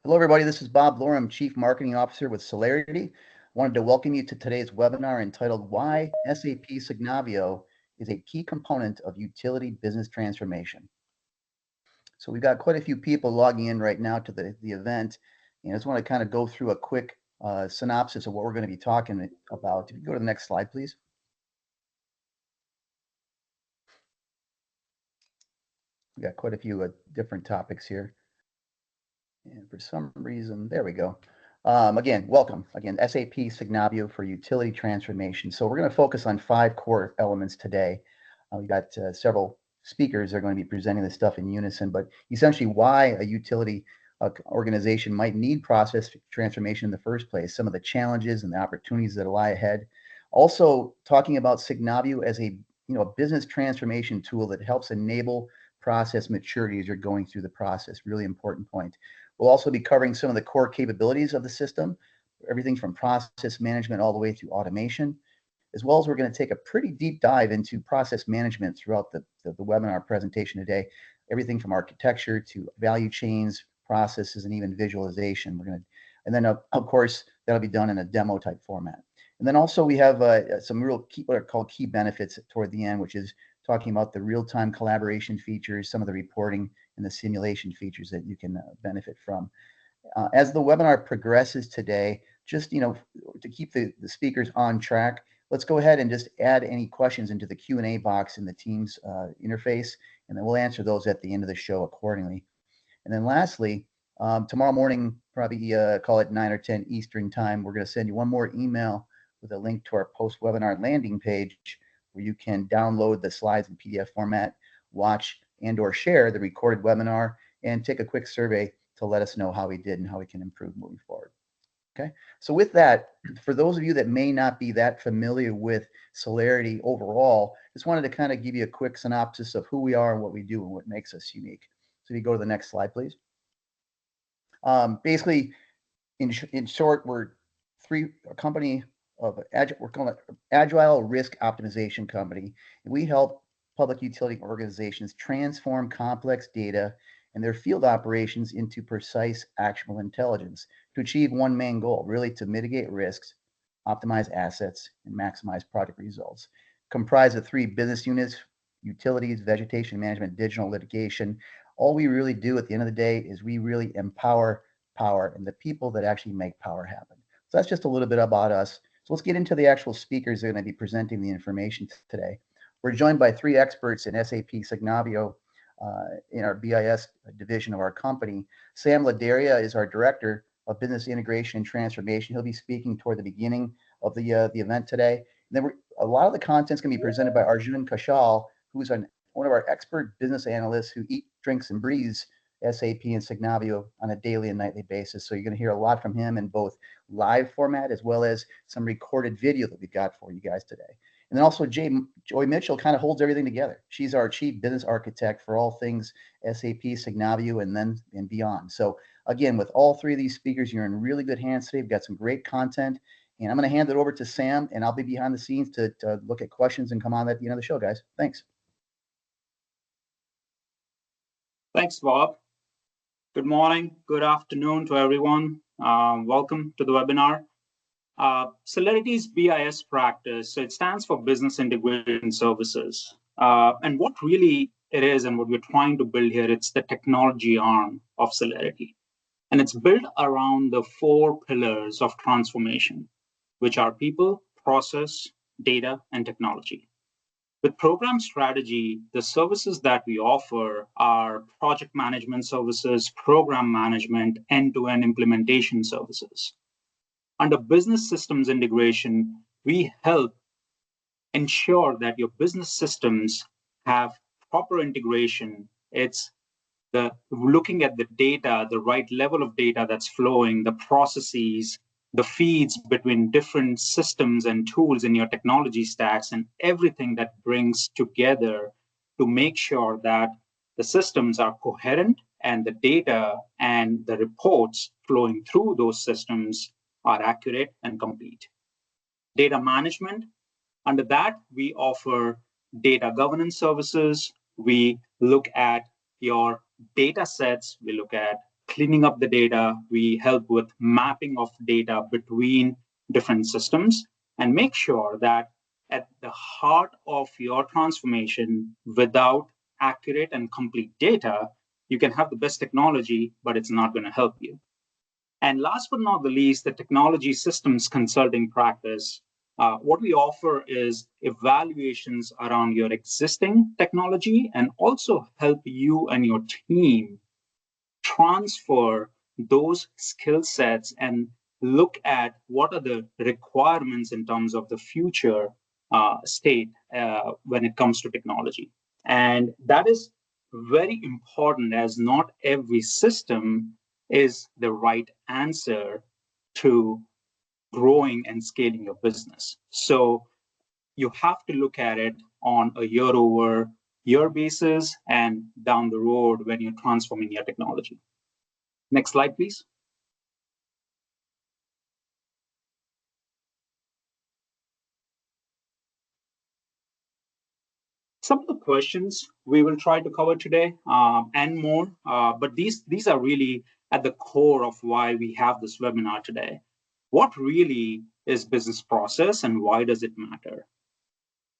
Hello, everybody. This is Bob Loram, Chief Marketing Officer with Celerity. Wanted to welcome you to today's webinar entitled Why SAP Signavio is a Key Component of Utility Business Transformation. So we've got quite a few people logging in right now to the event. And I just want to kind of go through a quick synopsis of what we're going to be talking about. If you go to the next slide, please. We've got quite a few different topics here. And for some reason, there we go. Again, welcome. Again, SAP Signavio for utility transformation. So we're going to focus on 5 core elements today. We've got several speakers that are going to be presenting this stuff in unison, but essentially why a utility organization might need process transformation in the first place, some of the challenges and the opportunities that lie ahead. Also talking about Signavio as a business transformation tool that helps enable process maturity as you're going through the process. Really important point. We'll also be covering some of the core capabilities of the system, everything from process management all the way through automation, as well as we're going to take a pretty deep dive into process management throughout the webinar presentation today, everything from architecture to value chains, processes, and even visualization. And then of course, that'll be done in a demo type format. And then also we have some real key, what are called key benefits toward the end, which is talking about the real-time collaboration features, some of the reporting and the simulation features that you can benefit from. As the webinar progresses today, just to keep the speakers on track, let's go ahead and just add any questions into the Q&A box in the Teams interface, and then we'll answer those at the end of the show accordingly. And then lastly, tomorrow morning, probably call it 9 or 10 Eastern time, we're going to send you one more email with a link to our post-webinar landing page where you can download the slides in PDF format, watch and or share the recorded webinar, and take a quick survey to let us know how we did and how we can improve moving forward. Okay, so with that, for those of you that may not be that familiar with Celerity overall, just wanted to kind of give you a quick synopsis of who we are and what we do and what makes us unique. So if you go to the next slide, please. Basically, in short, we're a company of we're calling it Agile Risk Optimization Company. And we help public utility organizations transform complex data and their field operations into precise, actionable intelligence to achieve one main goal, really to mitigate risks, optimize assets, and maximize project results. Comprised of 3 business units: utilities, vegetation management, digital litigation. All we really do at the end of the day is we really empower power and the people that actually make power happen. So that's just a little bit about us. So let's get into the actual speakers that are going to be presenting the information today. We're joined by 3 experts in SAP Signavio in our BIS division of our company. Sam Ladaria is our Director of Business Integration and Transformation. He'll be speaking toward the beginning of the event today. And then a lot of the content is going to be presented by Arjun Kaushal, who's one of our expert business analysts who eats, drinks, and breathes SAP and Signavio on a daily and nightly basis. So you're going to hear a lot from him in both live format as well as some recorded video that we've got for you guys today. And then also Joy Mitchell kind of holds everything together. She's our chief business architect for all things SAP, Signavio, and beyond. So again, with all 3 of these speakers, you're in really good hands today. We've got some great content. And I'm going to hand it over to Sam, and I'll be behind the scenes to look at questions and come on at the end of the show, guys. Thanks. Thanks, Bob. Good morning, good afternoon to everyone. Welcome to the webinar. Celerity's BIS practice, so it stands for Business Integration Services. And what really it is and what we're trying to build here, it's the technology arm of Celerity. And it's built around the 4 pillars of transformation, which are people, process, data, and technology. With program strategy, the services that we offer are project management services, program management, end-to-end implementation services. Under business systems integration, we help ensure that your business systems have proper integration. It's looking at the data, the right level of data that's flowing, the processes, the feeds between different systems and tools in your technology stacks, and everything that brings together to make sure that the systems are coherent and the data and the reports flowing through those systems are accurate and complete. Data management, under that, we offer data governance services. We look at your data sets, we look at cleaning up the data. We help with mapping of data between different systems and make sure that at the heart of your transformation, without accurate and complete data, you can have the best technology, but it's not going to help you. And last but not the least, the technology systems consulting practice. What we offer is evaluations around your existing technology and also help you and your team transfer those skill sets and look at what are the requirements in terms of the future state when it comes to technology. And that is very important, as not every system is the right answer to growing and scaling your business. So you have to look at it on a year over year basis and down the road when you're transforming your technology. Next slide, please. Some of the questions we will try to cover today and more, but these are really at the core of why we have this webinar today. What really is business process and why does it matter?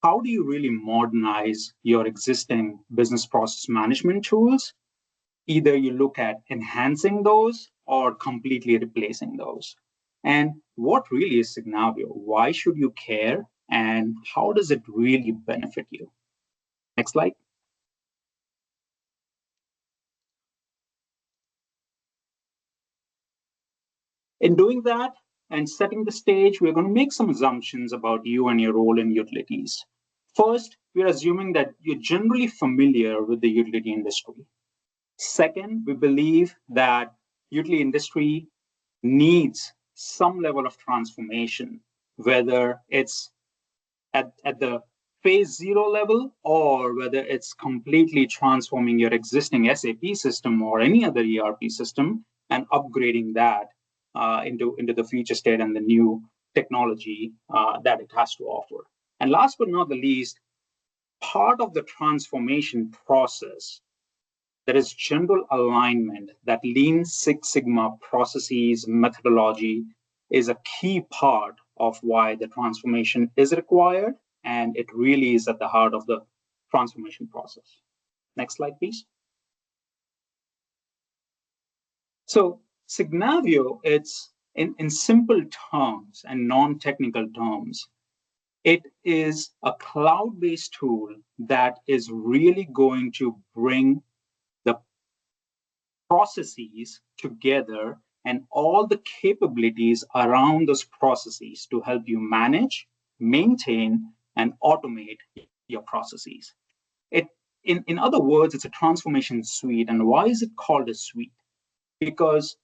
How do you really modernize your existing business process management tools? Either you look at enhancing those or completely replacing those. And what really is Signavio? Why should you care? And how does it really benefit you? Next slide. In doing that and setting the stage, we're going to make some assumptions about you and your role in utilities. First, we're assuming that you're generally familiar with the utility industry. Second, we believe that utility industry needs some level of transformation, whether it's at the phase zero level or whether it's completely transforming your existing SAP system or any other ERP system and upgrading that into the future state and the new technology that it has to offer. And last but not the least, part of the transformation process, there is general alignment that Lean Six Sigma processes methodology is a key part of why the transformation is required, and it really is at the heart of the transformation process. Next slide, please. So Signavio, it's in simple terms and non-technical terms, it is a cloud-based tool that is really going to bring the processes together and all the capabilities around those processes to help you manage, maintain, and automate your processes. In other words, it's a transformation suite. And why is it called a suite? Because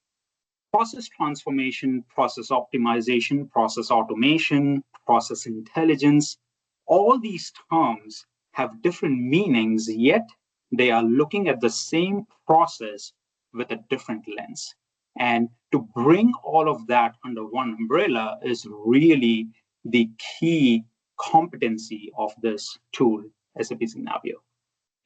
process transformation, process optimization, process automation, process intelligence, all these terms have different meanings, yet they are looking at the same process with a different lens. And to bring all of that under one umbrella is really the key competency of this tool, SAP Signavio.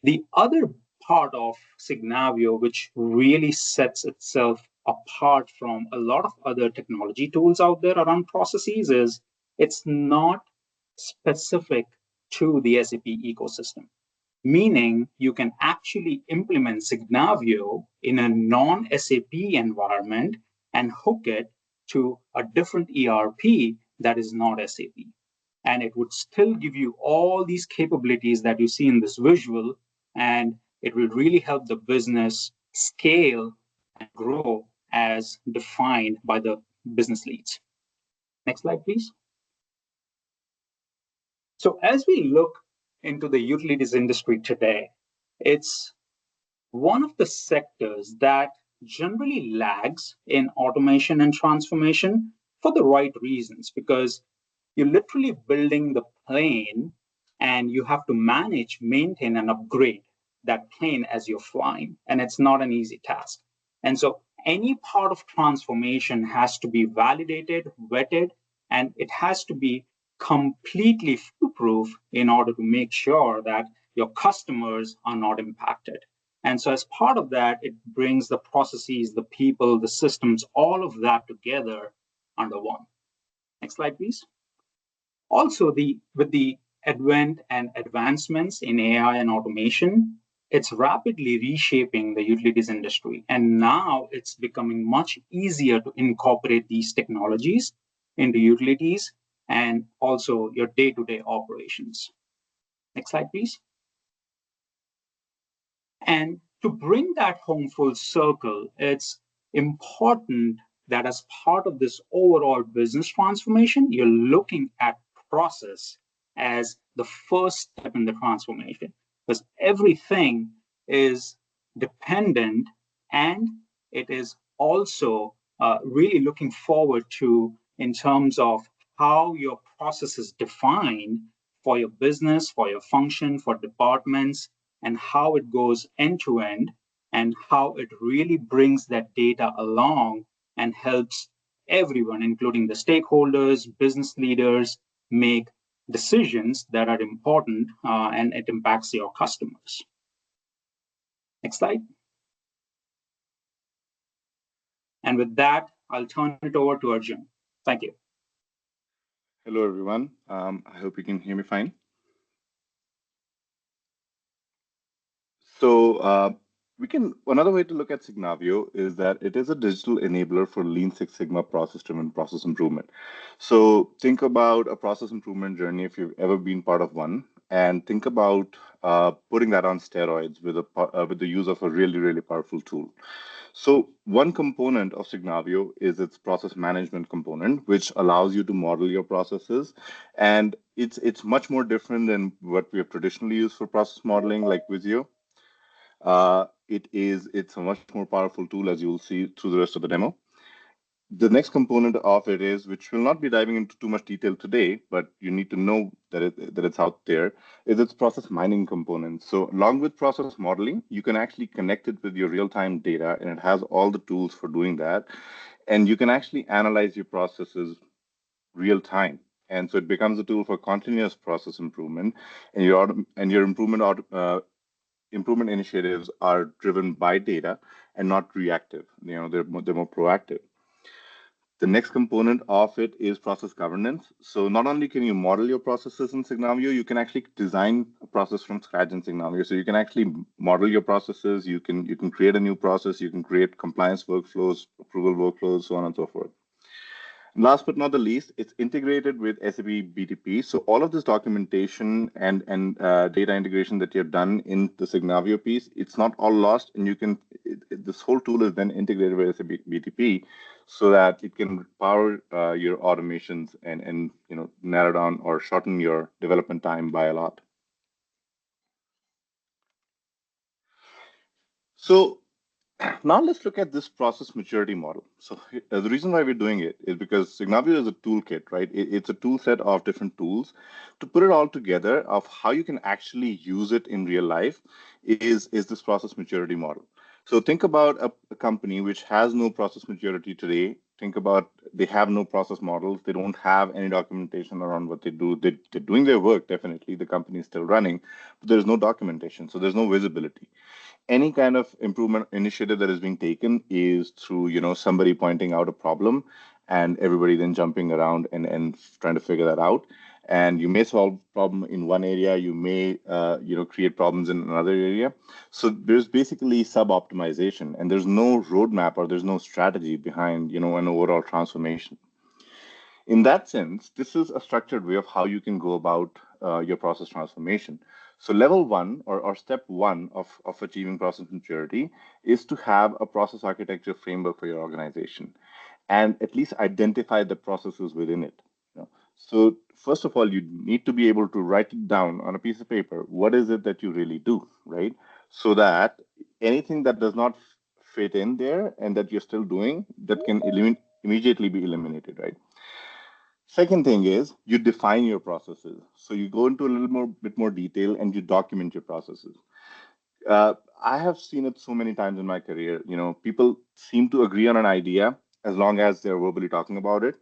The other part of Signavio, which really sets itself apart from a lot of other technology tools out there around processes, is it's not specific to the SAP ecosystem, meaning you can actually implement Signavio in a non-SAP environment and hook it to a different ERP that is not SAP. And it would still give you all these capabilities that you see in this visual, and it will really help the business scale and grow as defined by the business leads. Next slide, please. So as we look into the utilities industry today, it's one of the sectors that generally lags in automation and transformation for the right reasons, because you're literally building the plane and you have to manage, maintain, and upgrade that plane as you're flying. And it's not an easy task. And so any part of transformation has to be validated, vetted, and it has to be completely foolproof in order to make sure that your customers are not impacted. And so as part of that, it brings the processes, the people, the systems, all of that together under one. Next slide, please. Also, with the advent and advancements in AI and automation, it's rapidly reshaping the utilities industry. And now it's becoming much easier to incorporate these technologies into utilities and also your day-to-day operations. Next slide, please. And to bring that home full circle, it's important that as part of this overall business transformation, you're looking at process as the first step in the transformation, because everything is dependent and it is also really looking forward to in terms of how your process is defined for your business, for your function, for departments, and how it goes end to end, and how it really brings that data along and helps everyone, including the stakeholders, business leaders, make decisions that are important and it impacts your customers. Next slide. And with that, I'll turn it over to Arjun. Thank you. Hello, everyone. I hope you can hear me fine. So another way to look at Signavio is that it is a digital enabler for Lean Six Sigma process-driven process improvement. So think about a process improvement journey if you've ever been part of one, and think about putting that on steroids with the use of a really, really powerful tool. So one component of Signavio is its process management component, which allows you to model your processes. And it's much more different than what we have traditionally used for process modeling, like Visio. It's a much more powerful tool, as you'll see through the rest of the demo. The next component of it is, which we'll not be diving into too much detail today, but you need to know that it's out there, is its process mining component. So along with process modeling, you can actually connect it with your real-time data, and it has all the tools for doing that. And you can actually analyze your processes real time. And so it becomes a tool for continuous process improvement, and your improvement initiatives are driven by data and not reactive. They're more proactive. The next component of it is process governance. So not only can you model your processes in Signavio, you can actually design a process from scratch in Signavio. So you can actually model your processes. You can create a new process. You can create compliance workflows, approval workflows, so on and so forth. Last but not the least, it's integrated with SAP BTP. So all of this documentation and data integration that you've done in the Signavio piece, it's not all lost, and this whole tool is then integrated with SAP BTP, so that it can power your automations and narrow down or shorten your development time by a lot. So now let's look at this process maturity model. So the reason why we're doing it is because Signavio is a toolkit, right? It's a tool set of different tools. To put it all together of how you can actually use it in real life is this process maturity model. So think about a company which has no process maturity today. Think about they have no process models. They don't have any documentation around what they do. They're doing their work, definitely. The company is still running, but there's no documentation. So there's no visibility. Any kind of improvement initiative that is being taken is through somebody pointing out a problem and everybody then jumping around and trying to figure that out. And you may solve problem in one area, you may create problems in another area. So there's basically sub-optimization, and there's no roadmap or there's no strategy behind an overall transformation. In that sense, this is a structured way of how you can go about your process transformation. So level one or step one of achieving process maturity is to have a process architecture framework for your organization and at least identify the processes within it. So first of all, you need to be able to write it down on a piece of paper. What is it that you really do, right? So that anything that does not fit in there and that you're still doing, that can immediately be eliminated, right? Second thing is you define your processes. So you go into a bit more detail and you document your processes. I have seen it so many times in my career. People seem to agree on an idea as long as they're verbally talking about it.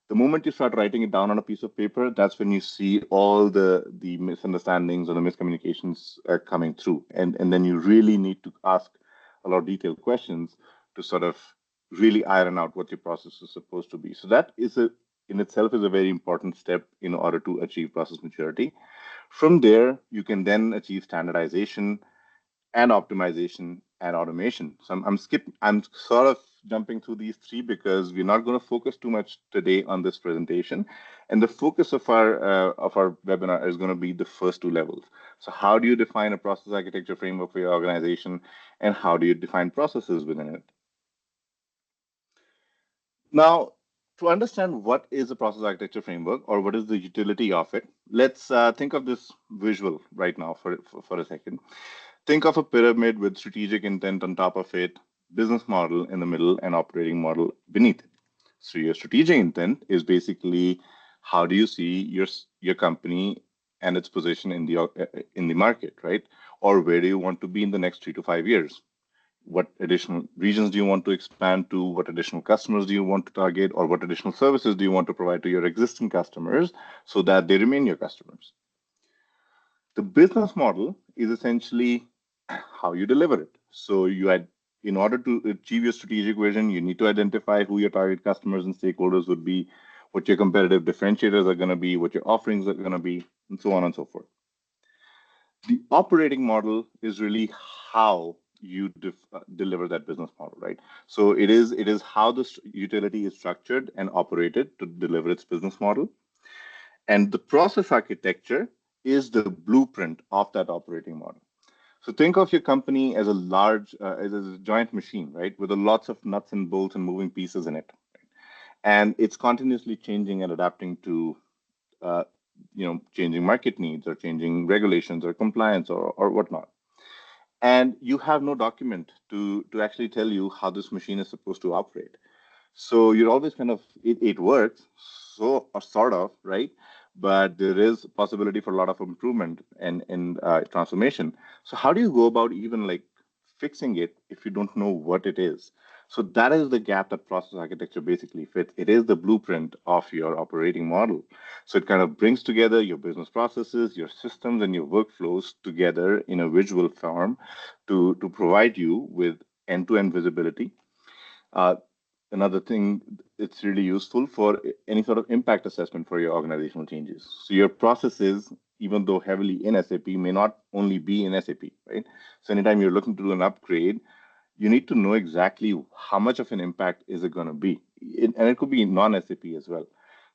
The moment you start writing it down on a piece of paper, that's when you see all the misunderstandings or the miscommunications coming through. And then you really need to ask a lot of detailed questions to sort of really iron out what your process is supposed to be. So that is in itself is a very important step in order to achieve process maturity. From there, you can then achieve standardization and optimization and automation. So I'm sort of jumping through these three because we're not going to focus too much today on this presentation. And the focus of our webinar is going to be the first two levels. So how do you define a process architecture framework for your organization, and how do you define processes within it? Now, to understand what is a process architecture framework or what is the utility of it, let's think of this visual right now for a second. Think of a pyramid with strategic intent on top of it, business model in the middle, and operating model beneath it. So your strategic intent is basically how do you see your company and its position in the market, right? Or where do you want to be in the next 3 to 5 years? What additional regions do you want to expand to? What additional customers do you want to target? Or what additional services do you want to provide to your existing customers so that they remain your customers? The business model is essentially how you deliver it. So in order to achieve your strategic vision, you need to identify who your target customers and stakeholders would be, what your competitive differentiators are going to be, what your offerings are going to be, and so on and so forth. The operating model is really how you deliver that business model, right? So it is how the utility is structured and operated to deliver its business model. And the process architecture is the blueprint of that operating model. So think of your company as as a giant machine, right, with lots of nuts and bolts and moving pieces in it, and it's continuously changing and adapting to, changing market needs or changing regulations or compliance or whatnot. And you have no document to actually tell you how this machine is supposed to operate. So you're always kind of it works, so or sort of, right? But there is possibility for a lot of improvement and transformation. So how do you go about even like fixing it if you don't know what it is? So that is the gap that process architecture basically fits. It is the blueprint of your operating model. So it kind of brings together your business processes, your systems, and your workflows together in a visual form to provide you with end-to-end visibility. Another thing, it's really useful for any sort of impact assessment for your organizational changes. So your processes, even though heavily in SAP, may not only be in SAP, right? So anytime you're looking to do an upgrade, you need to know exactly how much of an impact is it going to be. And it could be non-SAP as well.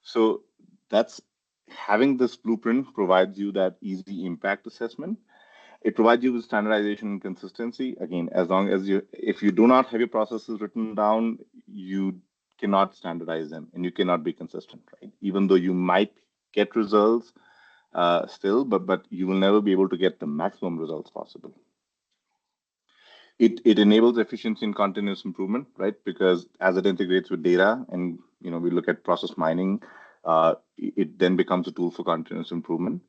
So that's having this blueprint provides you that easy impact assessment. It provides you with standardization and consistency. Again, as long as if you do not have your processes written down, you cannot standardize them and you cannot be consistent, right? Even though you might get results still, but you will never be able to get the maximum results possible. It enables efficiency and continuous improvement, right? Because as it integrates with data and we look at process mining, it then becomes a tool for continuous improvement.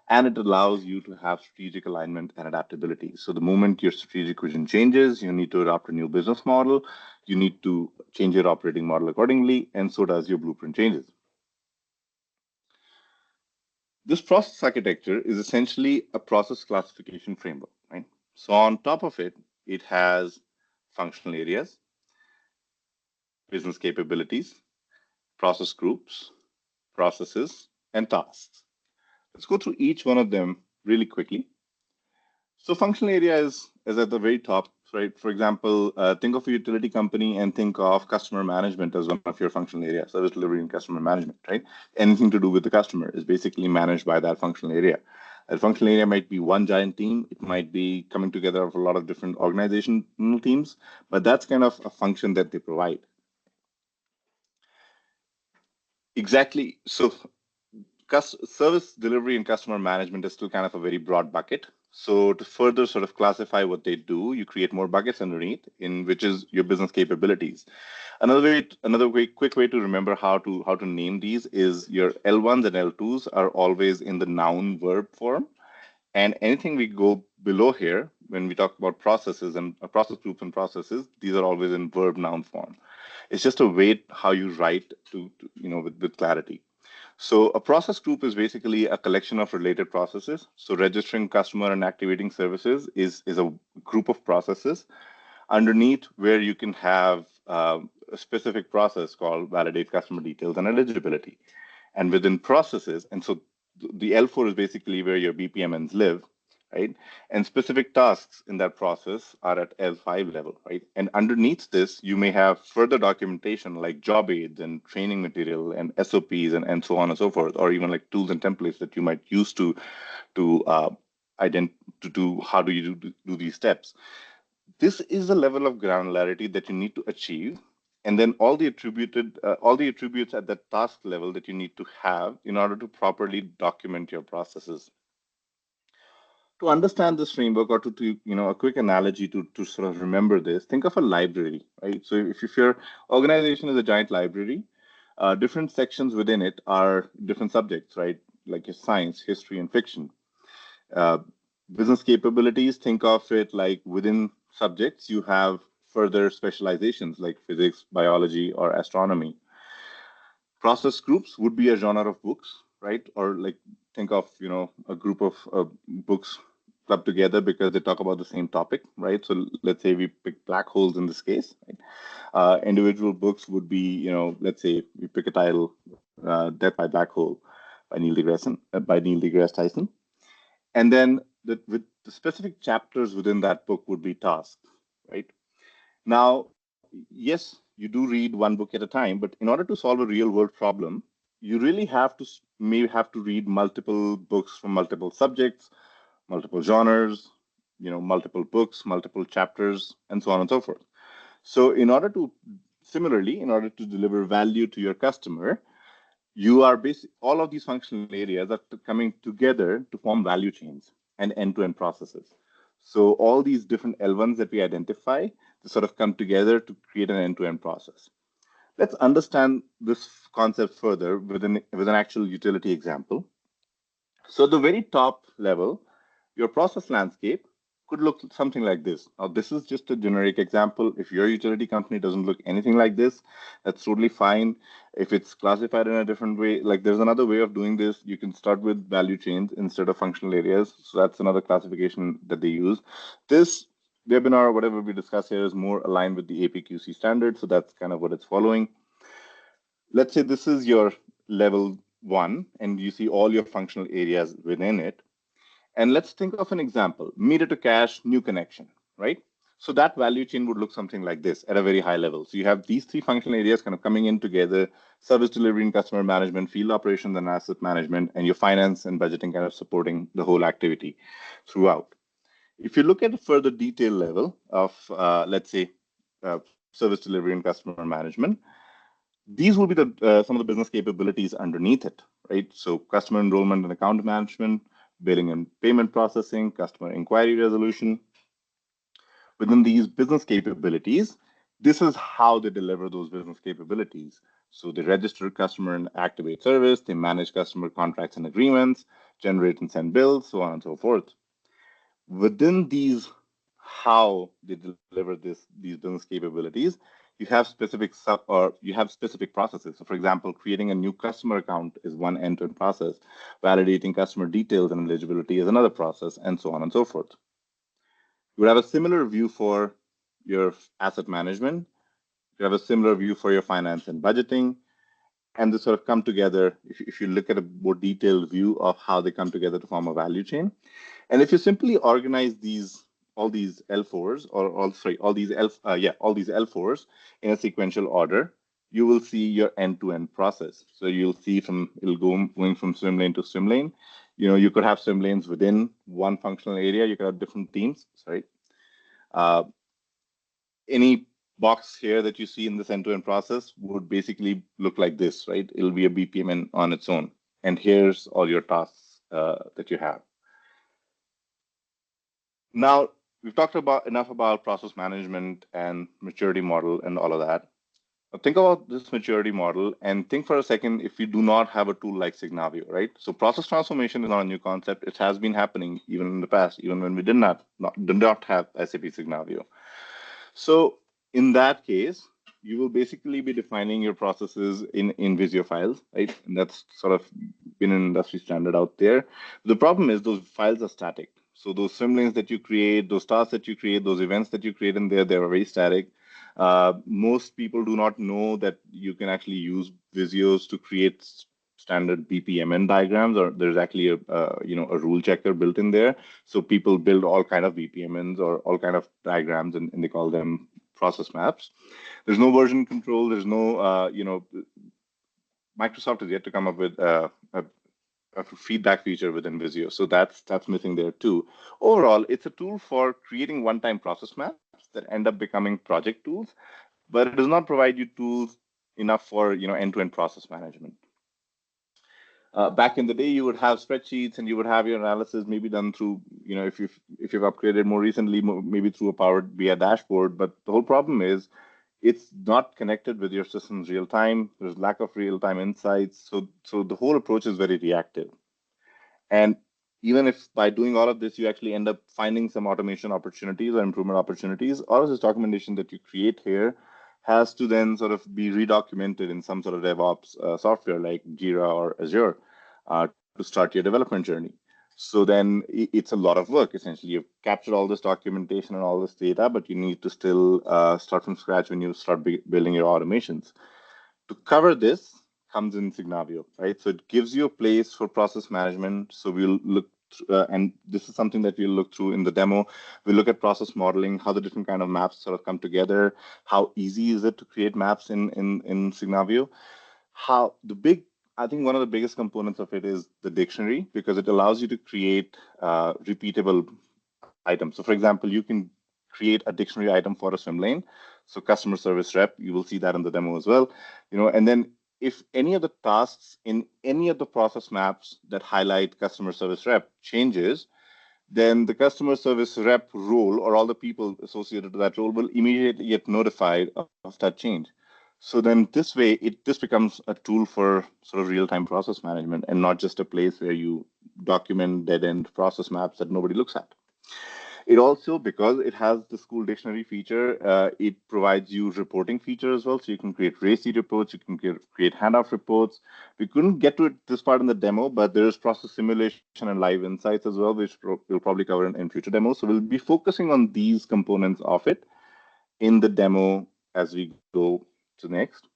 And it allows you to have strategic alignment and adaptability. So the moment your strategic vision changes, you need to adopt a new business model. You need to change your operating model accordingly, and so does your blueprint changes. This process architecture is essentially a process classification framework, right? So on top of it, it has functional areas, business capabilities, process groups, processes, and tasks. Let's go through each one of them really quickly. So functional area is at the very top, right? For example, think of a utility company and think of customer management as one of your functional areas, service delivery and customer management, right? Anything to do with the customer is basically managed by that functional area. That functional area might be one giant team. It might be coming together of a lot of different organizational teams, but that's kind of a function that they provide. Exactly. So service delivery and customer management is still kind of a very broad bucket. So to further sort of classify what they do, you create more buckets underneath, in which is your business capabilities. Another quick way to remember how to name these is your L1s and L2s are always in the noun verb form, And anything we go below here, when we talk about processes and process groups and processes, these are always in verb noun form. It's just a way how you write with clarity. So a process group is basically a collection of related processes. So registering customer and activating services is a group of processes underneath where you can have a specific process called validate customer details and eligibility. And within processes, and so the L4 is basically where your BPMNs live, right? And specific tasks in that process are at L5 level, right? And underneath this, you may have further documentation like job aids and training material and SOPs and so on and so forth, or even like tools and templates that you might use to do how do you do these steps. This is the level of granularity that you need to achieve, and then all the attributes at that task level that you need to have in order to properly document your processes. To understand this framework, or to a quick analogy to sort of remember this, think of a library, right? So if your organization is a giant library, different sections within it are different subjects, right? Like your science, history, and fiction. Uh, Business capabilities, think of it like within subjects, you have further specializations like physics, biology, or astronomy. Process groups would be a genre of books, right? Or like think of, a group of books clubbed together because they talk about the same topic, right? So let's say we pick black holes in this case, right? Individual books would be, let's say we pick a title, Death by Black Hole by Neil deGrasse Tyson. And then with the specific chapters within that book would be tasks, right? Now, yes, you do read one book at a time, but in order to solve a real world problem, you really may have to read multiple books from multiple subjects, multiple genres, multiple books, multiple chapters, and so on and so forth. So similarly, in order to deliver value to your customer, you are all of these functional areas are coming together to form value chains and end-to-end processes. So all these different L1s that we identify to sort of come together to create an end-to-end process. Let's understand this concept further with an actual utility example. So the very top level, your process landscape could look something like this. Now, this is just a generic example. If your utility company doesn't look anything like this, that's totally fine. If it's classified in a different way, like there's another way of doing this. You can start with value chains instead of functional areas. So that's another classification that they use. This webinar, whatever we discuss here, is more aligned with the APQC standard. So that's kind of what it's following. Let's say this is your level 1, and you see all your functional areas within it. And let's think of an example, meter to cash, new connection, right? So that value chain would look something like this at a very high level. So you have these 3 functional areas kind of coming in together: service delivery and customer management, field operations and asset management, and your finance and budgeting kind of supporting the whole activity throughout. If you look at a further detail level of, let's say, service delivery and customer management, these will be some of the business capabilities underneath it, right? So customer enrollment and account management, billing and payment processing, customer inquiry resolution. Within these business capabilities, this is how they deliver those business capabilities. So they register customer and activate service, they manage customer contracts and agreements, generate and send bills, so on and so forth. Within these, how they deliver these business capabilities, you have specific processes. So for example, creating a new customer account is one end-to-end process, validating customer details and eligibility is another process, and so on and so forth. You would have a similar view for your asset management. You have a similar view for your finance and budgeting, and they sort of come together if you look at a more detailed view of how they come together to form a value chain. And if you simply organize all these L4s, all these L4s in a sequential order, you will see your end-to-end process. So you'll see going from swim lane to swim lane. You could have swim lanes within one functional area. You could have different teams. Sorry. Any box here that you see in this end-to-end process would basically look like this, right? It'll be a BPM on its own. And here's all your tasks that you have. Now, we've talked enough about process management and maturity model and all of that. Think about this maturity model and think for a second if you do not have a tool like Signavio, right? So process transformation is not a new concept. It has been happening even in the past, even when we did not have SAP Signavio. So in that case, you will basically be defining your processes in Visio files, right? And that's sort of been an industry standard out there. The problem is those files are static. So those swim lanes that you create, those tasks that you create, those events that you create in there, they're very static. Most people do not know that you can actually use Visios to create standard BPMN diagrams, or there's actually a rule checker built in there. So people build all kind of BPMNs or all kind of diagrams, and they call them process maps. There's no version control. There's no Microsoft is yet to come up with a feedback feature within Visio. So that's missing there too. Overall, it's a tool for creating one-time process maps that end up becoming project tools, but it does not provide you tools enough for end-to-end process management. Back in the day, you would have spreadsheets and you would have your analysis maybe done through, if you've upgraded more recently, maybe through a Power BI dashboard. But the whole problem is it's not connected with your system's real time. There's lack of real time insights. So the whole approach is very reactive. And even if by doing all of this, you actually end up finding some automation opportunities or improvement opportunities, all of this documentation that you create here has to then sort of be redocumented in some sort of DevOps software like Jira or Azure to start your development journey. So then it's a lot of work. Essentially, you've captured all this documentation and all this data, but you need to still start from scratch when you start building your automations. To cover this comes in Signavio, right? So it gives you a place for process management. So we'll look, and this is something that we'll look through in the demo. We'll look at process modeling, how the different kind of maps sort of come together, how easy is it to create maps in Signavio. I think one of the biggest components of it is the dictionary, because it allows you to create repeatable items. So for example, you can create a dictionary item for a swim lane. So customer service rep, you will see that in the demo as well. And then if any of the tasks in any of the process maps that highlight customer service rep changes, then the customer service rep role or all the people associated with that role will immediately get notified of that change. So then this way, this becomes a tool for sort of real-time process management and not just a place where you document dead-end process maps that nobody looks at. It also, because it has the school dictionary feature, it provides you reporting feature as well. So you can create RACI reports, you can create handoff reports. We couldn't get to this part in the demo, but there is process simulation and live insights as well, which we'll probably cover in future demos. So we'll be focusing on these components of it in the demo as we go to next.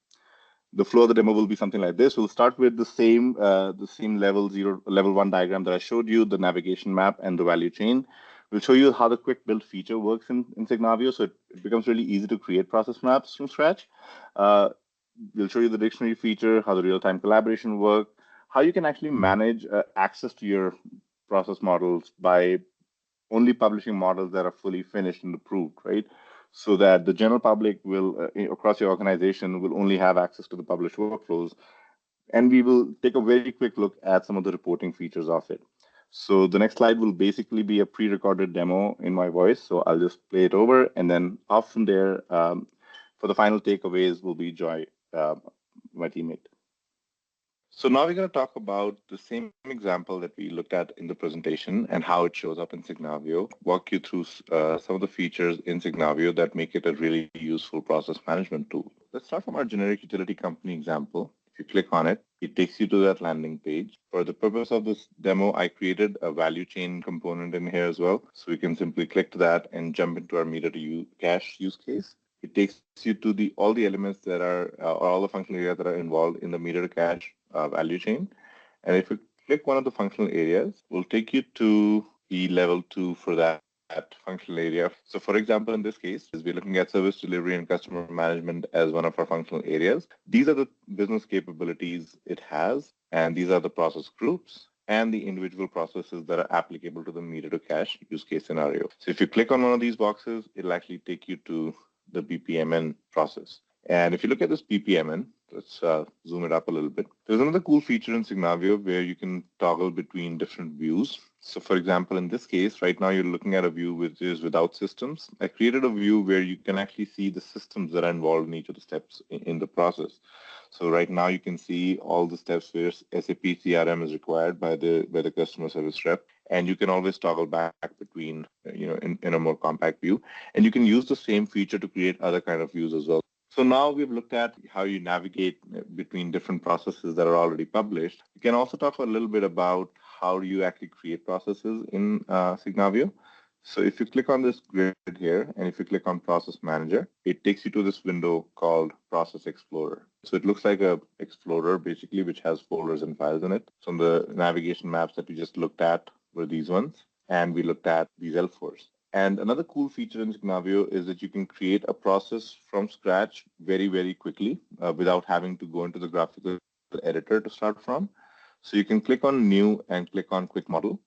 The flow of the demo will be something like this. We'll start with the same level 1 diagram that I showed you, the navigation map and the value chain. We'll show you how the quick build feature works in Signavio, so it becomes really easy to create process maps from scratch. We'll show you the dictionary feature, how the real-time collaboration work, how you can actually manage access to your process models by only publishing models that are fully finished and approved, right? So that the general public will, across your organization, will only have access to the published workflows. And we will take a very quick look at some of the reporting features of it. So the next slide will basically be a pre-recorded demo in my voice. So I'll just play it over, and then off from there, for the final takeaways will be Joy, my teammate. So now we're going to talk about the same example that we looked at in the presentation and how it shows up in Signavio, walk you through some of the features in Signavio that make it a really useful process management tool. Let's start from our generic utility company example. If you click on it, it takes you to that landing page. For the purpose of this demo, I created a value chain component in here as well. So we can simply click to that and jump into our meter to cache use case. It takes you to all the elements that are, or all the functional areas that are involved in the meter to cache value chain. And if you click one of the functional areas, we'll take you to the level 2 for that functional area. So for example, in this case, we're looking at service delivery and customer management as one of our functional areas. These are the business capabilities it has, and these are the process groups and the individual processes that are applicable to the meter to cache use case scenario. So if you click on one of these boxes, it'll actually take you to the BPMN process. And if you look at this BPMN, Let's zoom it up a little bit. There's another cool feature in Signavio where you can toggle between different views. So for example, in this case, right now you're looking at a view which is without systems. I created a view where you can actually see the systems that are involved in each of the steps in the process. So right now you can see all the steps where SAP CRM is required by the customer service rep. And you can always toggle back between, in a more compact view. And you can use the same feature to create other kind of views as well. So now we've looked at how you navigate between different processes that are already published. You can also talk a little bit about how do you actually create processes in Signavio. So if you click on this grid here, and if you click on Process Manager, it takes you to this window called Process Explorer. So it looks like a explorer, basically, which has folders and files in it. So the navigation maps that we just looked at were these ones, and we looked at these L4s. And another cool feature in Signavio is that you can create a process from scratch very, very quickly without having to go into the graphical editor to start from. So you can click on New and click on Quick Model.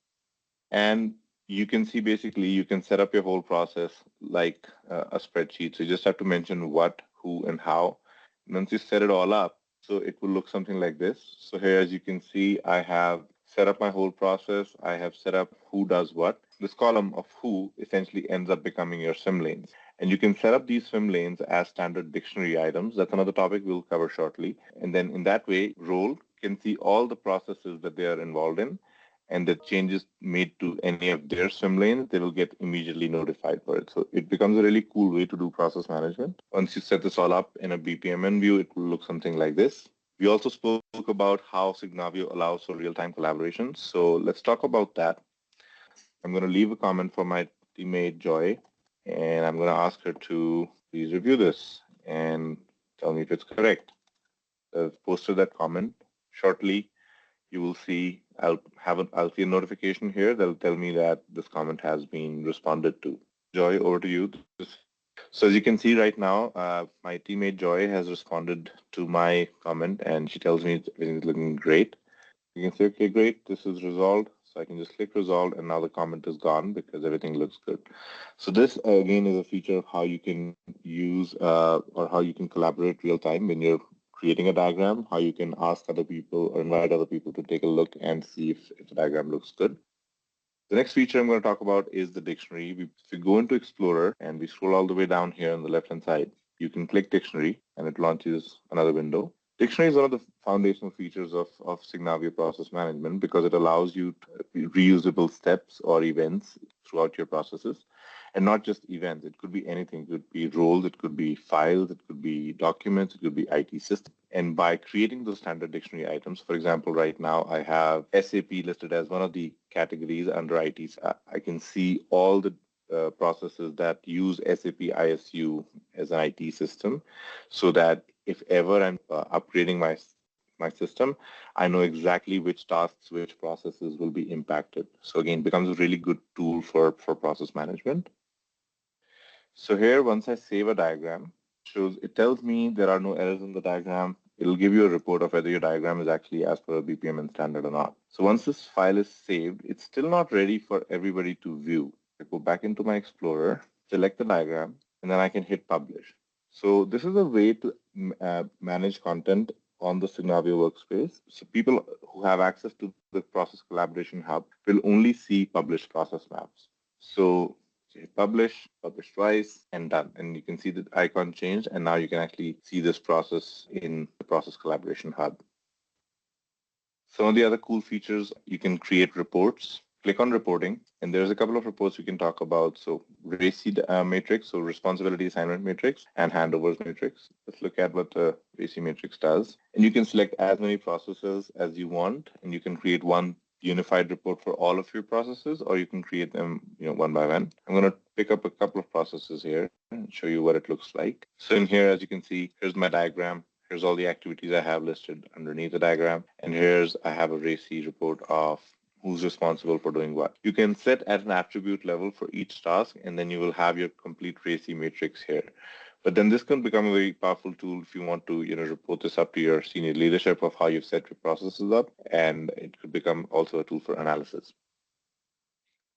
And you can see basically you can set up your whole process like a spreadsheet. So you just have to mention what, who, and how. And once you set it all up, so it will look something like this. So here, as you can see, I have set up my whole process. I have set up who does what. This column of who essentially ends up becoming your swim lanes. And you can set up these swim lanes as standard dictionary items. That's another topic we'll cover shortly. And then in that way, role can see all the processes that they are involved in, and the changes made to any of their swim lanes, they will get immediately notified for it. So it becomes a really cool way to do process management. Once you set this all up in a BPMN view, it will look something like this. We also spoke about how Signavio allows for real-time collaboration. So let's talk about that. I'm going to leave a comment for my teammate Joy, and I'm going to ask her to please review this and tell me if it's correct. I've posted that comment. Shortly, you will see I'll see a notification here that'll tell me that this comment has been responded to. Joy, over to you. So as you can see right now, my teammate Joy has responded to my comment, and she tells me everything is looking great. You can say, okay, great, this is resolved. So I can just click resolve, and now the comment is gone because everything looks good. So this, again, is a feature of how you can use or how you can collaborate real time when you're creating a diagram, how you can ask other people or invite other people to take a look and see if the diagram looks good. The next feature I'm going to talk about is the dictionary. If we go into Explorer and we scroll all the way down here on the left-hand side, you can click dictionary and it launches another window. Dictionary is one of the foundational features of Signavio process management because it allows you to reusable steps or events throughout your processes. And not just events, it could be anything. It could be roles, it could be files, it could be documents, it could be IT systems. And by creating those standard dictionary items, for example, right now I have SAP listed as one of the categories under IT. I can see all the processes that use SAP ISU as an IT system so that if ever I'm upgrading my system, I know exactly which tasks, which processes will be impacted. So again, it becomes a really good tool for process management. So here, once I save a diagram, it tells me there are no errors in the diagram. It'll give you a report of whether your diagram is actually as per a BPMN standard or not. So once this file is saved, it's still not ready for everybody to view. I go back into my Explorer, select the diagram, and then I can hit publish. So this is a way to manage content on the Signavio workspace. So people who have access to the Process Collaboration Hub will only see published process maps. So hit publish twice, and done. And you can see the icon changed, and now you can actually see this process in the Process Collaboration Hub. Some of the other cool features, you can create reports. Click on reporting, and there's a couple of reports we can talk about. So RACI matrix, so responsibility assignment matrix, and handovers matrix. Let's look at what the RACI matrix does. And you can select as many processes as you want, and you can create one unified report for all of your processes, or you can create them one by one. I'm going to pick up a couple of processes here and show you what it looks like. So in here, as you can see, here's my diagram. Here's all the activities I have listed underneath the diagram. And I have a RACI report of who's responsible for doing what. You can set at an attribute level for each task, and then you will have your complete RACI matrix here. But then this can become a very powerful tool if you want to, report this up to your senior leadership of how you've set your processes up, and it could become also a tool for analysis.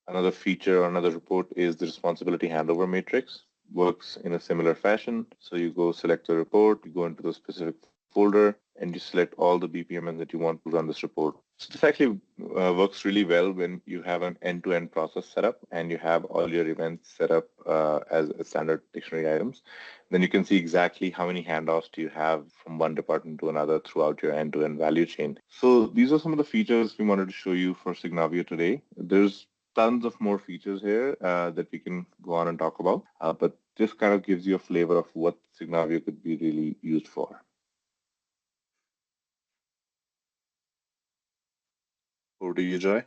Another feature or another report is the responsibility handover matrix. Works in a similar fashion. So you go select the report, you go into the specific folder and you select all the BPMN that you want to run this report. So this actually works really well when you have an end-to-end process set up and you have all your events set up as standard dictionary items. Then you can see exactly how many handoffs do you have from one department to another throughout your end-to-end value chain. So these are some of the features we wanted to show you for Signavio today. There's tons of more features here that we can go on and talk about, but this kind of gives you a flavor of what Signavio could be really used for. Over to you, Joy.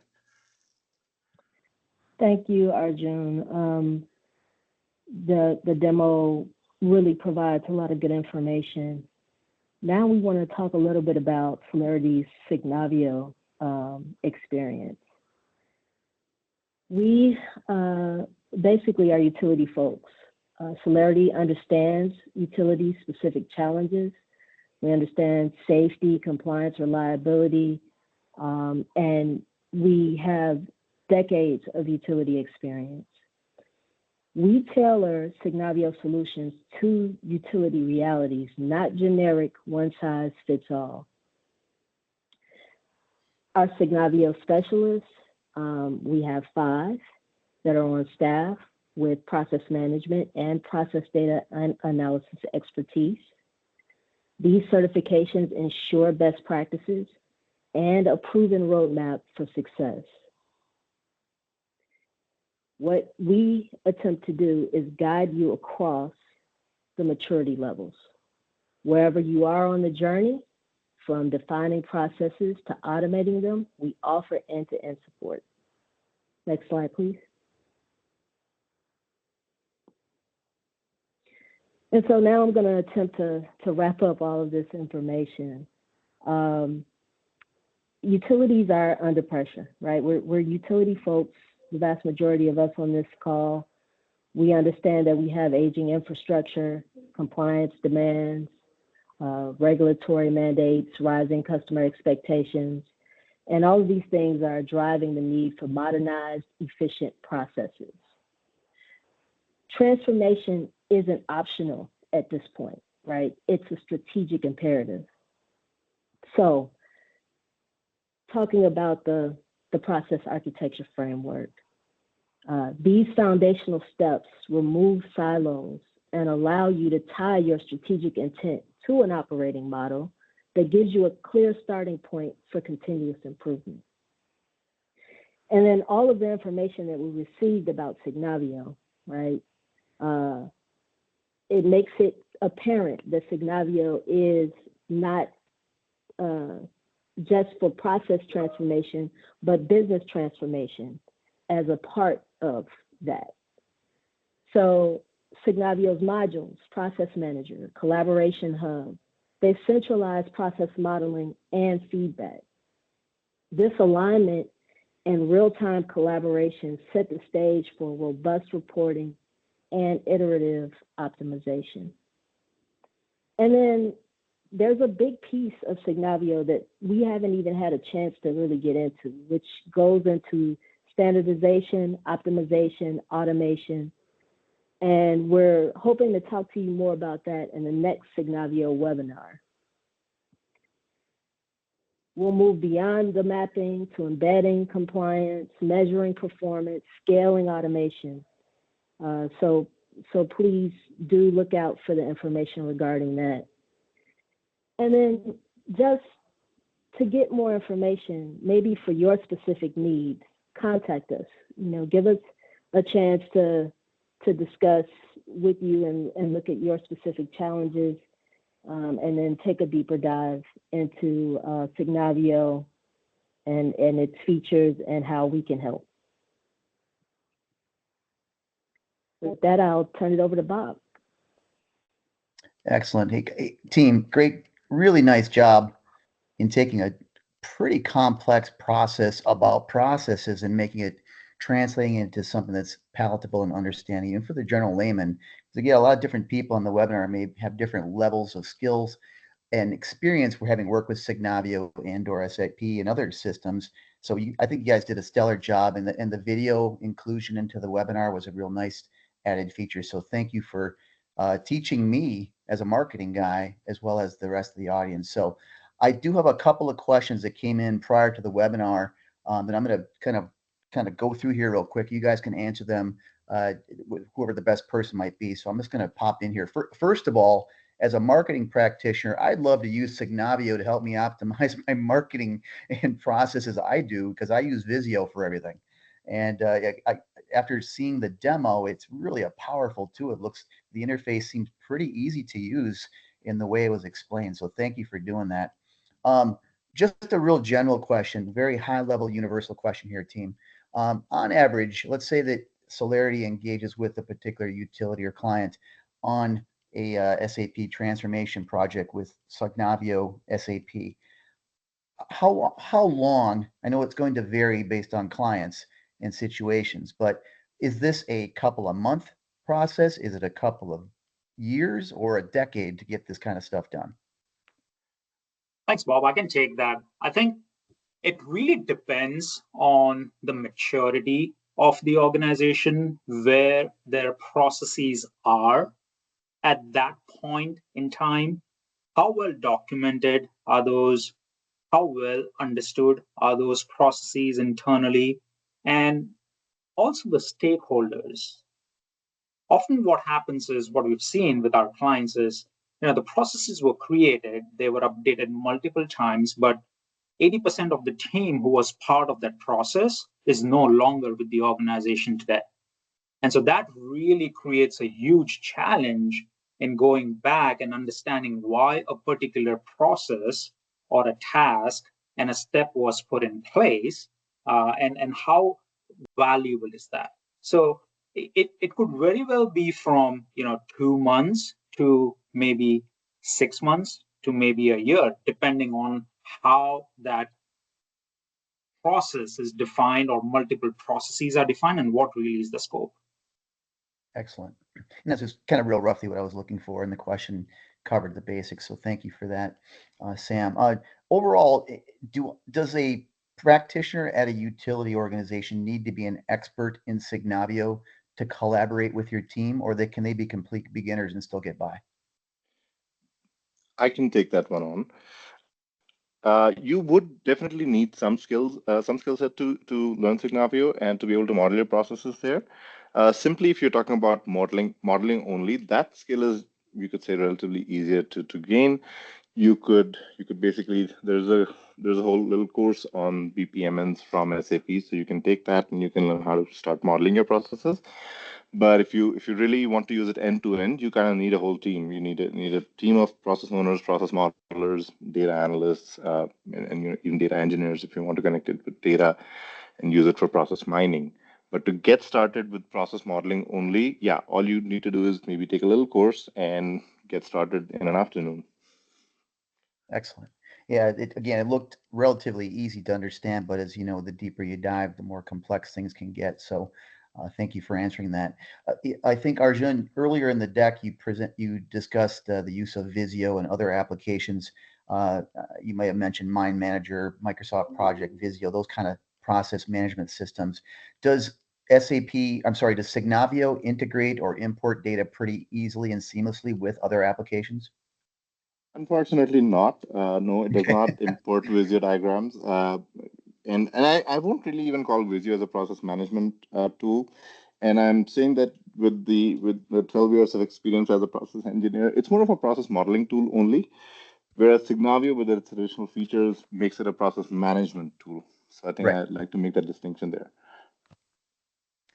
Thank you, Arjun. The demo really provides a lot of good information. Now we want to talk a little bit about Celerity's Signavio experience. We basically are utility folks. Celerity understands utility-specific challenges. We understand safety, compliance, reliability, and we have decades of utility experience. We tailor Signavio solutions to utility realities, not generic one-size-fits-all. Our Signavio specialists, we have 5 that are on staff with process management and process data analysis expertise. These certifications ensure best practices and a proven roadmap for success. What we attempt to do is guide you across the maturity levels. Wherever you are on the journey, from defining processes to automating them, we offer end-to-end support. Next slide, please. And so now I'm going to attempt to wrap up all of this information. Utilities are under pressure, right? We're utility folks, the vast majority of us on this call. We understand that we have aging infrastructure, compliance demands, regulatory mandates, rising customer expectations, and all of these things are driving the need for modernized, efficient processes. Transformation isn't optional at this point, right? It's a strategic imperative. So, talking about the process architecture framework, these foundational steps remove silos and allow you to tie your strategic intent to an operating model that gives you a clear starting point for continuous improvement. And then all of the information that we received about Signavio, right? It makes it apparent that Signavio is not just for process transformation, but business transformation as a part of that. So Signavio's modules, Process Manager, Collaboration Hub, they centralize process modeling and feedback. This alignment and real-time collaboration set the stage for robust reporting and iterative optimization. And then there's a big piece of Signavio that we haven't even had a chance to really get into, which goes into standardization, optimization, automation. And we're hoping to talk to you more about that in the next Signavio webinar. We'll move beyond the mapping to embedding compliance, measuring performance, scaling automation. So please do look out for the information regarding that. And then just to get more information, maybe for your specific needs, contact us. You know, give us a chance to discuss with you and look at your specific challenges, and then take a deeper dive into Signavio and its features and how we can help. With that, I'll turn it over to Bob. Excellent. Hey, team, great, really nice job in taking a pretty complex process about processes and making it, translating it into something that's palatable and understanding, even for the general layman. Because again, a lot of different people on the webinar may have different levels of skills and experience for having worked with Signavio and or SAP and other systems. So I think you guys did a stellar job, and the video inclusion into the webinar was a real nice added feature. So thank you for teaching me as a marketing guy, as well as the rest of the audience. So I do have a couple of questions that came in prior to the webinar that I'm going to kind of go through here real quick. You guys can answer them, whoever the best person might be. So I'm just going to pop in here. First of all, as a marketing practitioner, I'd love to use Signavio to help me optimize my marketing and processes I do, because I use Visio for everything. And after seeing the demo, it's really a powerful tool. The interface seems pretty easy to use in the way it was explained. So thank you for doing that. Just a real general question, very high level universal question here, team. On average, let's say that Celerity engages with a particular utility or client on a SAP transformation project with Signavio SAP. How long? I know it's going to vary based on clients and situations, but is this a couple of month process? Is it a couple of years or a decade to get this kind of stuff done? Thanks, Bob. I can take that. I think it really depends on the maturity of the organization, where their processes are at that point in time. How well documented are those? How well understood are those processes internally? And also the stakeholders. Often what happens is, what we've seen with our clients is, the processes were created, they were updated multiple times, but 80% of the team who was part of that process is no longer with the organization today. And so that really creates a huge challenge in going back and understanding why a particular process or a task and a step was put in place, and how valuable is that. So it could very well be from 2 months to maybe 6 months to maybe a year, depending on how that process is defined or multiple processes are defined and what really is the scope. Excellent. And that's just kind of real roughly what I was looking for, and the question covered the basics. So thank you for that, Sam. Overall, does a practitioner at a utility organization need to be an expert in Signavio to collaborate with your team, or can they be complete beginners and still get by? I can take that one on. You would definitely need some skill set to learn Signavio and to be able to model your processes there. Simply, if you're talking about modeling only, that skill is, you could say, relatively easier to gain. You could basically, there's a whole little course on BPMNs from SAP, so you can take that and you can learn how to start modeling your processes. But if you really want to use it end to end, you kind of need a whole team. You need a team of process owners, process modelers, data analysts, and even data engineers if you want to connect it with data and use it for process mining. But to get started with process modeling only, yeah, all you need to do is maybe take a little course and get started in an afternoon. Excellent. Yeah, it looked relatively easy to understand, but as you know, the deeper you dive, the more complex things can get. So thank you for answering that. I think, Arjun, earlier in the deck, you discussed the use of Visio and other applications. You may have mentioned Mind Manager, Microsoft Project, Visio, those kind of process management systems. Does Signavio integrate or import data pretty easily and seamlessly with other applications? Unfortunately not. No, it does not import Visio diagrams. And I won't really even call Visio as a process management tool. And I'm saying that with the 12 years of experience as a process engineer, it's more of a process modeling tool only, whereas Signavio, with its additional features, makes it a process management tool. So I think Right. I'd like to make that distinction there.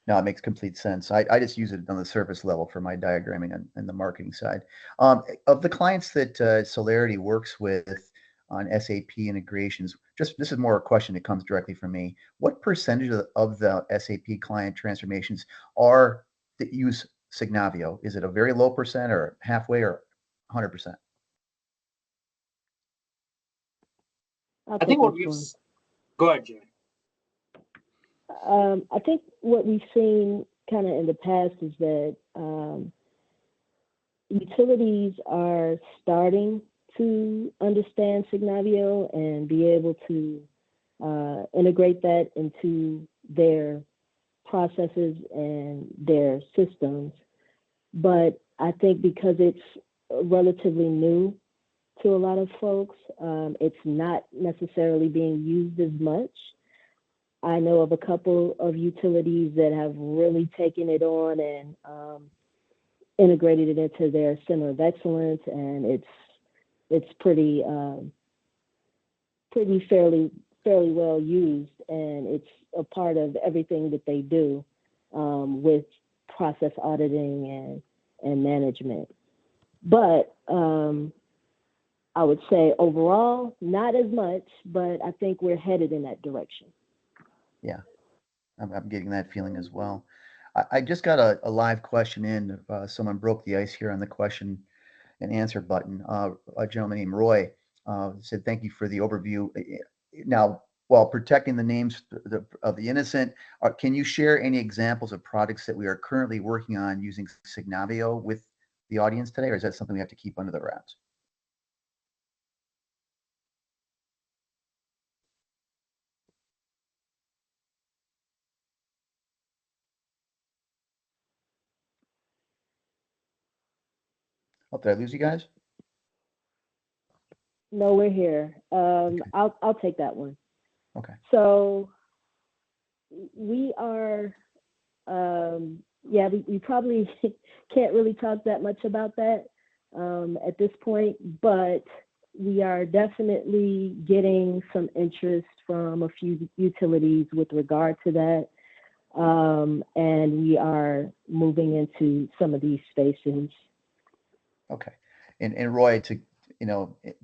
No, it makes complete sense. I just use it on the surface level for my diagramming and the marketing side. Of the clients that Celerity works with on SAP integrations, this is more a question that comes directly from me. What percentage of the SAP client transformations are that use Signavio? Is it a very low percent, or halfway, or 100%? I think what we've... Go ahead, Jay. I think what we've seen kind of in the past is that utilities are starting to understand Signavio and be able to integrate that into their processes and their systems. But I think because it's relatively new to a lot of folks. It's not necessarily being used as much. I know of a couple of utilities that have really taken it on and integrated it into their center of excellence, and it's pretty fairly well used, and it's a part of everything that they do with process auditing and management. But I would say overall, not as much, but I think we're headed in that direction. Yeah, I'm getting that feeling as well. I just got a live question in. Someone broke the ice here on the question and answer button. A gentleman named Roy said, "Thank you for the overview." Now, while protecting the names of the innocent, can you share any examples of products that we are currently working on using Signavio with the audience today, or is that something we have to keep under the wraps? Oh, did I lose you guys? No, we're here. Okay. I'll take that one. Okay. So we are, we probably can't really talk that much about that at this point, but we are definitely getting some interest from a few utilities with regard to that. And we are moving into some of these spaces. Okay. And Roy, to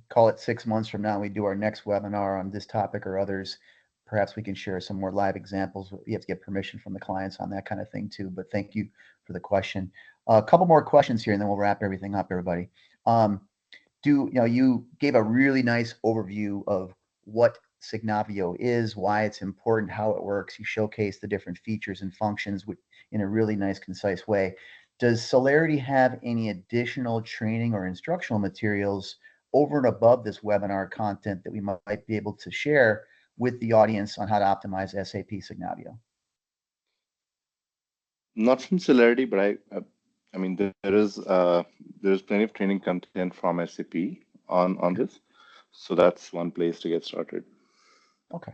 call it 6 months from now, we do our next webinar on this topic or others. Perhaps we can share some more live examples. You have to get permission from the clients on that kind of thing too. But thank you for the question. A couple more questions here, and then we'll wrap everything up, everybody. You gave a really nice overview of what Signavio is, why it's important, how it works. You showcase the different features and functions in a really nice, concise way. Does Celerity have any additional training or instructional materials over and above this webinar content that we might be able to share with the audience on how to optimize SAP Signavio? Not from Celerity, but I mean, there's plenty of training content from SAP on this, so that's one place to get started. Okay,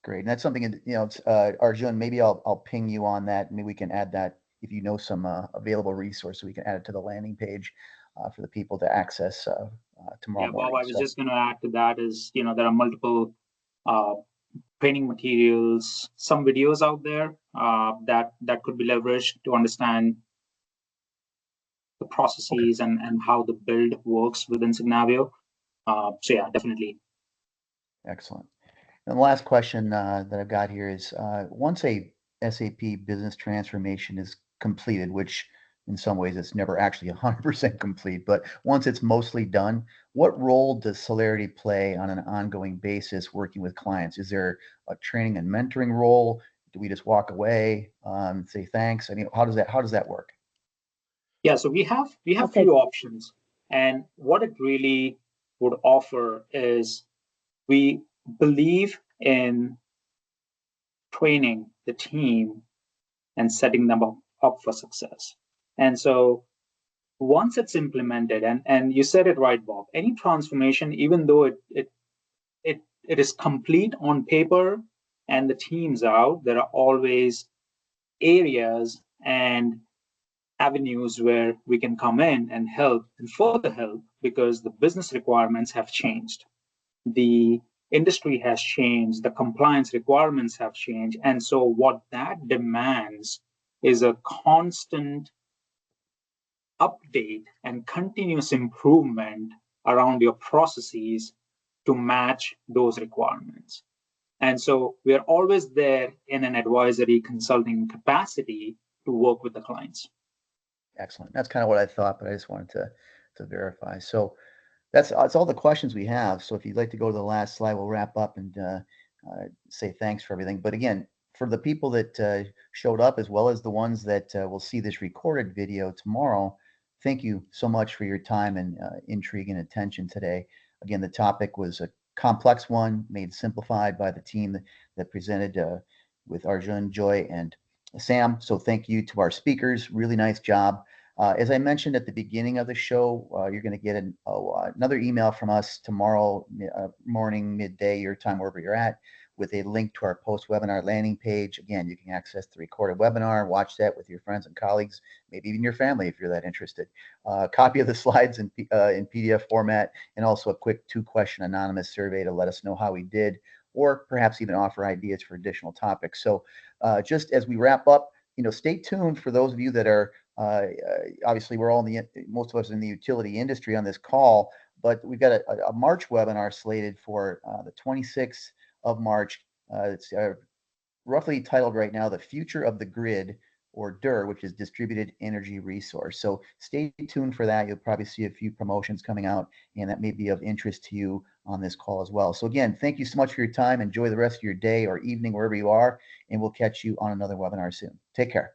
great. And that's something, Arjun, maybe I'll ping you on that. Maybe we can add that if you know some available resources, we can add it to the landing page for the people to access tomorrow Yeah, Bob, morning. I was just going to add to that is, there are multiple training materials, some videos out there that could be leveraged to understand the processes and how the build works within Signavio. So yeah, definitely. Excellent. And the last question that I've got here is, once a SAP business transformation is completed, which in some ways it's never actually 100% complete, but once it's mostly done, what role does Celerity play on an ongoing basis working with clients? Is there a training and mentoring role? Do we just walk away, say thanks? I mean, how does that work? Yeah, so we have few options, and what it really would offer is we believe in training the team and setting them up for success. And so once it's implemented, and you said it right, Bob, any transformation, even though it is complete on paper and the team's out, there are always areas and avenues where we can come in and help and further help because the business requirements have changed. The industry has changed, the compliance requirements have changed. And so what that demands is a constant update and continuous improvement around your processes to match those requirements. And so we're always there in an advisory consulting capacity to work with the clients. Excellent. That's kind of what I thought, but I just wanted to verify. So that's all the questions we have. So if you'd like to go to the last slide, we'll wrap up and say thanks for everything. But again, for the people that showed up, as well as the ones that will see this recorded video tomorrow, thank you so much for your time and intrigue and attention today. Again, the topic was a complex one, made simplified by the team that presented with Arjun, Joy, and Sam. So thank you to our speakers. Really nice job. As I mentioned at the beginning of the show, you're going to get another email from us tomorrow morning, midday, your time, wherever you're at, with a link to our post-webinar landing page. Again, you can access the recorded webinar, watch that with your friends and colleagues, maybe even your family if you're that interested. Copy of the slides in PDF format, and also a quick 2-question anonymous survey to let us know how we did, or perhaps even offer ideas for additional topics. So just as we wrap up, stay tuned for those of you that are obviously we're all most of us in the utility industry on this call, but we've got a March webinar slated for the 26th of March. It's roughly titled right now, The Future of the Grid, or DER, which is Distributed Energy Resource. So stay tuned for that. You'll probably see a few promotions coming out, and that may be of interest to you on this call as well. So again, thank you so much for your time. Enjoy the rest of your day or evening, wherever you are, and we'll catch you on another webinar soon. Take care.